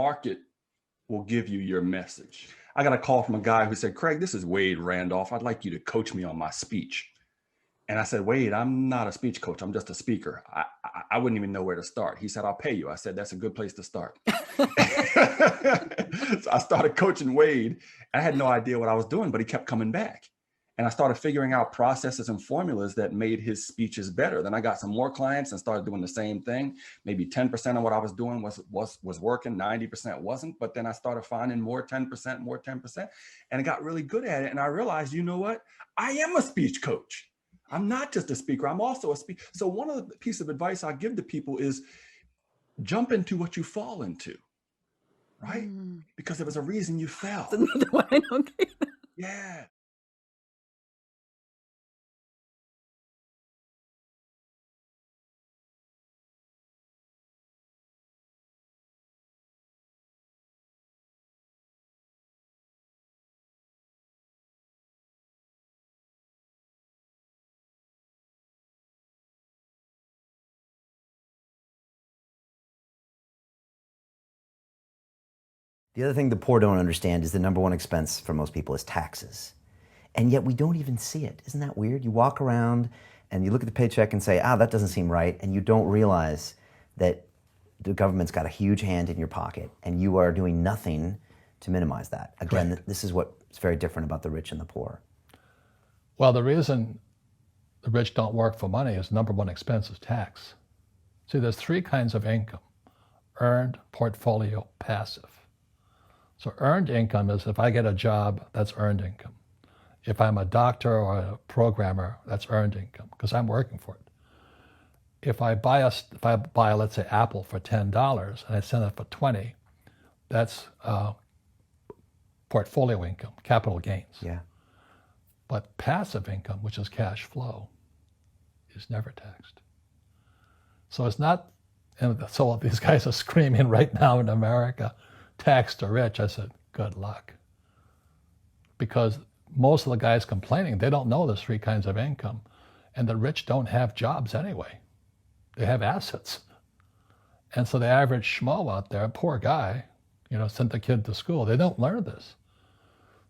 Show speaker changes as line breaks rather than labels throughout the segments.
market will give you your message. I got a call from a guy who said, Craig, this is Wade Randolph. I'd like you to coach me on my speech. And I said, Wade, I'm not a speech coach. I'm just a speaker. I wouldn't even know where to start. He said, I'll pay you. I said, that's a good place to start. So I started coaching Wade. I had no idea what I was doing, but he kept coming back. And I started figuring out processes and formulas that made his speeches better. Then I got some more clients and started doing the same thing. Maybe 10% of what I was doing was working, 90% wasn't. But then I started finding more 10%, more 10%, and I got really good at it. And I realized, you know what? I am a speech coach. I'm not just a speaker. I'm also a speaker. So one of the pieces of advice I give to people is jump into what you fall into, right? Because there was a reason you fell.
That's another one I don't get.
Yeah.
The other thing the poor don't understand is the number one expense for most people is taxes. And yet we don't even see it. Isn't that weird? You walk around and you look at the paycheck and say, that doesn't seem right. And you don't realize that the government's got a huge hand in your pocket and you are doing nothing to minimize that. Again,
Correct.
This is what's very different about the rich and the poor.
Well, the reason the rich don't work for money is number one expense is tax. See, there's three kinds of income: earned, portfolio, passive. So earned income is if I get a job, that's earned income. If I'm a doctor or a programmer, that's earned income because I'm working for it. If I buy, let's say, Apple for $10 and I sell it for $20, that's portfolio income, capital gains.
Yeah.
But passive income, which is cash flow, is never taxed. So it's not, and so these guys are screaming right now in America, tax the rich. I said, good luck. Because most of the guys complaining, they don't know there's three kinds of income. And the rich don't have jobs anyway. They have assets. And so the average schmo out there, poor guy, sent the kid to school. They don't learn this.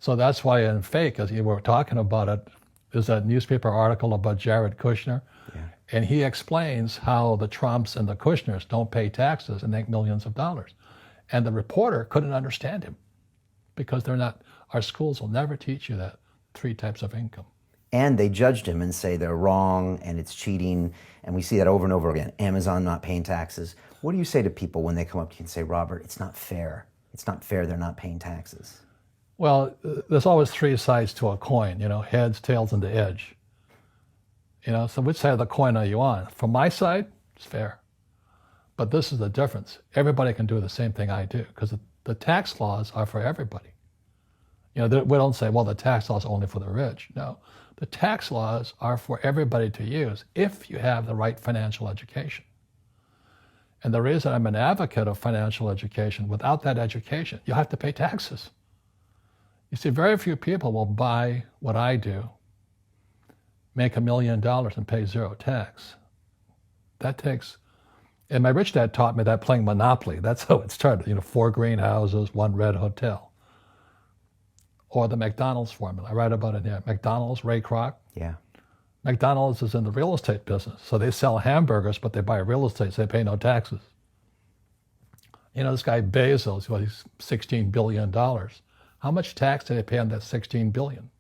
So that's why in Fake, as you were talking about it, there's a newspaper article about Jared Kushner.
Yeah.
And he explains how the Trumps and the Kushners don't pay taxes and make millions of dollars. And the reporter couldn't understand him because our schools will never teach you that three types of income.
And they judged him and say they're wrong and it's cheating. And we see that over and over again. Amazon not paying taxes. What do you say to people when they come up to you and say, Robert, it's not fair. It's not fair they're not paying taxes.
Well, there's always three sides to a coin, heads, tails, and the edge. So which side of the coin are you on? From my side, it's fair. But this is the difference. Everybody can do the same thing I do because the tax laws are for everybody. We don't say, well, the tax laws are only for the rich. No, the tax laws are for everybody to use if you have the right financial education. And the reason I'm an advocate of financial education, without that education, you have to pay taxes. You see, very few people will buy what I do, make $1 million and pay zero tax. That takes... And my rich dad taught me that playing Monopoly. That's how it started. 4 greenhouses, 1 red hotel. Or the McDonald's formula. I write about it here. McDonald's, Ray Kroc.
Yeah.
McDonald's is in the real estate business. So they sell hamburgers, but they buy real estate, so they pay no taxes. This guy Bezos, he's $16 billion. How much tax did they pay on that $16 billion?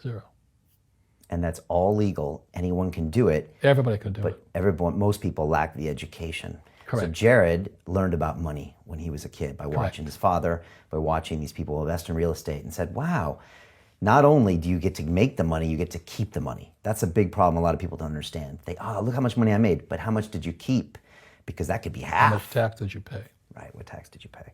Zero.
And that's all legal. Anyone can do it.
Everybody can do it.
But most people lack the education.
Correct.
So Jared learned about money when he was a kid by watching his father, by watching these people invest in real estate, and said, wow, not only do you get to make the money, you get to keep the money. That's a big problem a lot of people don't understand. Look how much money I made, but how much did you keep? Because that could be half.
How much tax did you pay?
Right, what tax did you pay?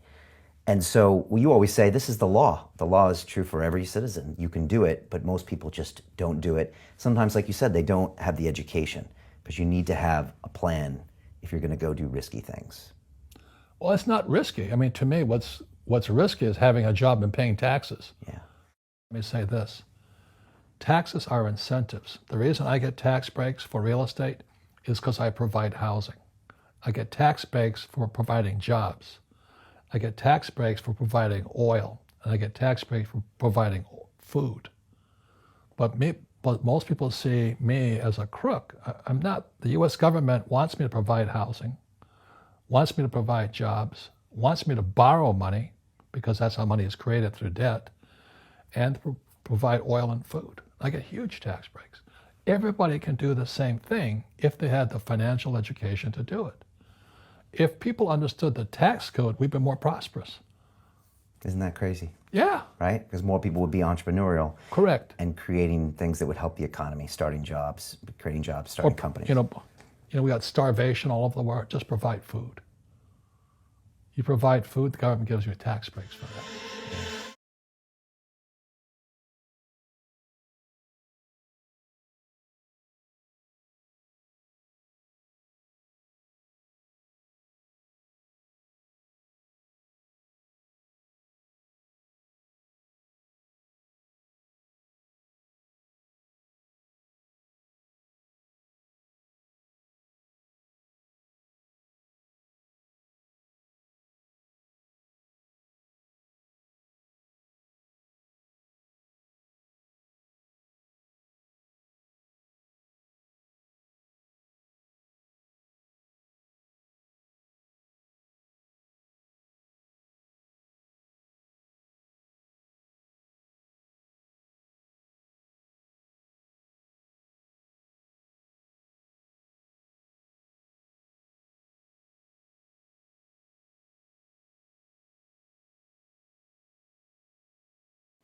And so you always say, this is the law. The law is true for every citizen. You can do it, but most people just don't do it. Sometimes, like you said, they don't have the education, because you need to have a plan if you're going to go do risky things.
Well, it's not risky. I mean, to me, what's risky is having a job and paying taxes.
Yeah.
Let me say this. Taxes are incentives. The reason I get tax breaks for real estate is because I provide housing. I get tax breaks for providing jobs. I get tax breaks for providing oil, and I get tax breaks for providing food. But most people see me as a crook. I'm not. The U.S. government wants me to provide housing, wants me to provide jobs, wants me to borrow money, because that's how money is created, through debt, and provide oil and food. I get huge tax breaks. Everybody can do the same thing if they had the financial education to do it. If people understood the tax code, we'd be more prosperous.
Isn't that crazy?
Yeah.
Right? Because more people would be entrepreneurial.
Correct.
And creating things that would help the economy, starting jobs, creating jobs, starting companies.
You know, we got starvation all over the world. Just provide food. You provide food, the government gives you tax breaks for that.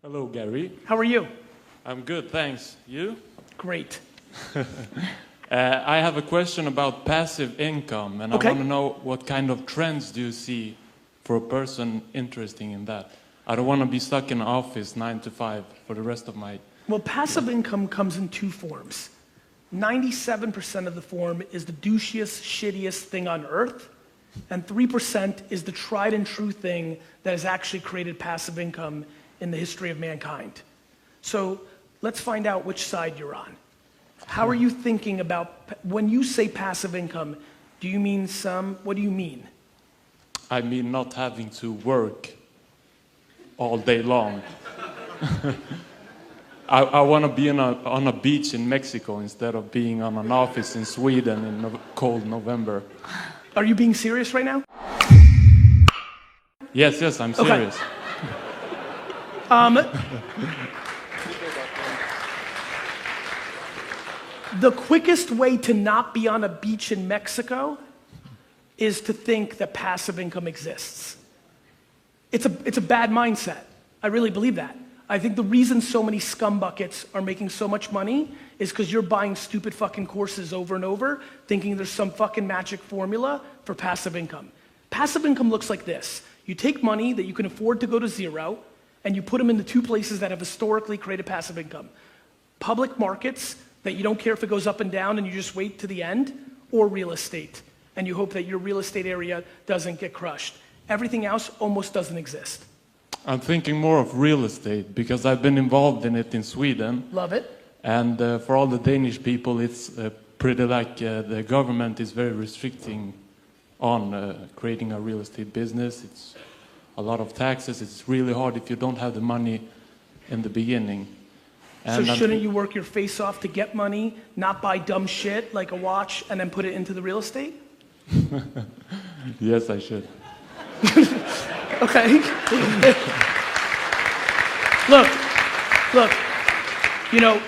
Hello, Gary.
How are you?
I'm good, thanks. You?
Great.
I have a question about passive income, and
Okay.
I want to know what kind of trends do you see for a person interested in that? I don't want to be stuck in an office 9 to 5 for the rest of my...
Well, passive income comes in two forms. 97% of the form is the douchiest, shittiest thing on earth, and 3% is the tried and true thing that has actually created passive income in the history of mankind. So let's find out which side you're on. How are you thinking about, when you say passive income, do you mean what do you mean?
I mean not having to work all day long. I want to be on a beach in Mexico instead of being on an office in Sweden in cold November.
Are you being serious right now?
Yes, I'm serious.
The quickest way to not be on a beach in Mexico is to think that passive income exists. It's a bad mindset. I really believe that. I think the reason so many scumbuckets are making so much money is because you're buying stupid fucking courses over and over, thinking there's some fucking magic formula for passive income. Passive income looks like this. You take money that you can afford to go to zero, and you put them into two places that have historically created passive income. Public markets, that you don't care if it goes up and down and you just wait to the end, or real estate, and you hope that your real estate area doesn't get crushed. Everything else almost doesn't exist.
I'm thinking more of real estate because I've been involved in it in Sweden.
Love it.
And for all the Danish people, it's pretty like the government is very restricting on creating a real estate business. It's a lot of taxes. It's really hard if you don't have the money in the beginning. And
so shouldn't you work your face off to get money, not buy dumb shit like a watch, and then put it into the real estate?
Yes, I should.
Okay. Look, you know,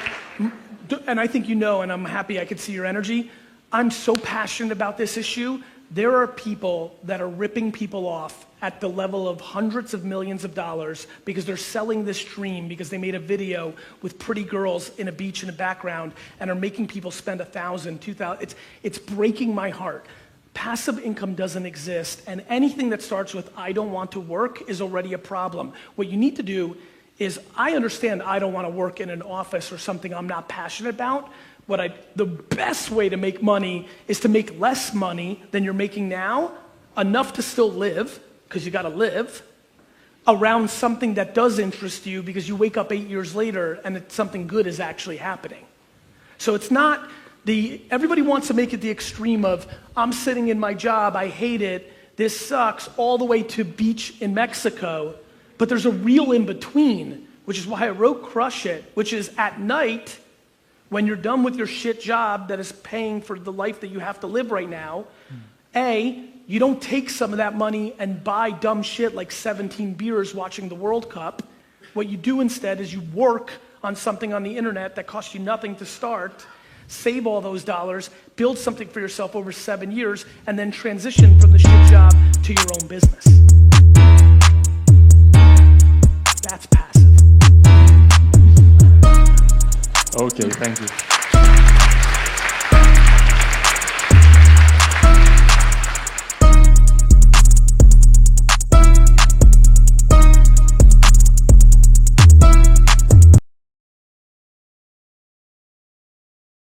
and I think you know, and I'm happy I could see your energy. I'm so passionate about this issue. There are people that are ripping people off at the level of hundreds of millions of dollars because they're selling this dream because they made a video with pretty girls in a beach in the background and are making people spend $1,000, $2,000. It's breaking my heart. Passive income doesn't exist, and anything that starts with I don't want to work is already a problem. What you need to do is, I understand I don't want to work in an office or something I'm not passionate about. The best way to make money is to make less money than you're making now, enough to still live, because you got to live, around something that does interest you because you wake up 8 years later and something good is actually happening. So it's not everybody wants to make it the extreme of, I'm sitting in my job, I hate it, this sucks, all the way to beach in Mexico, but there's a real in between, which is why I wrote Crush It, which is at night, when you're done with your shit job that is paying for the life that you have to live right now, you don't take some of that money and buy dumb shit like 17 beers watching the World Cup. What you do instead is you work on something on the internet that costs you nothing to start, save all those dollars, build something for yourself over 7 years, and then transition from the shit job to your own business. That's passive.
Okay, thank you.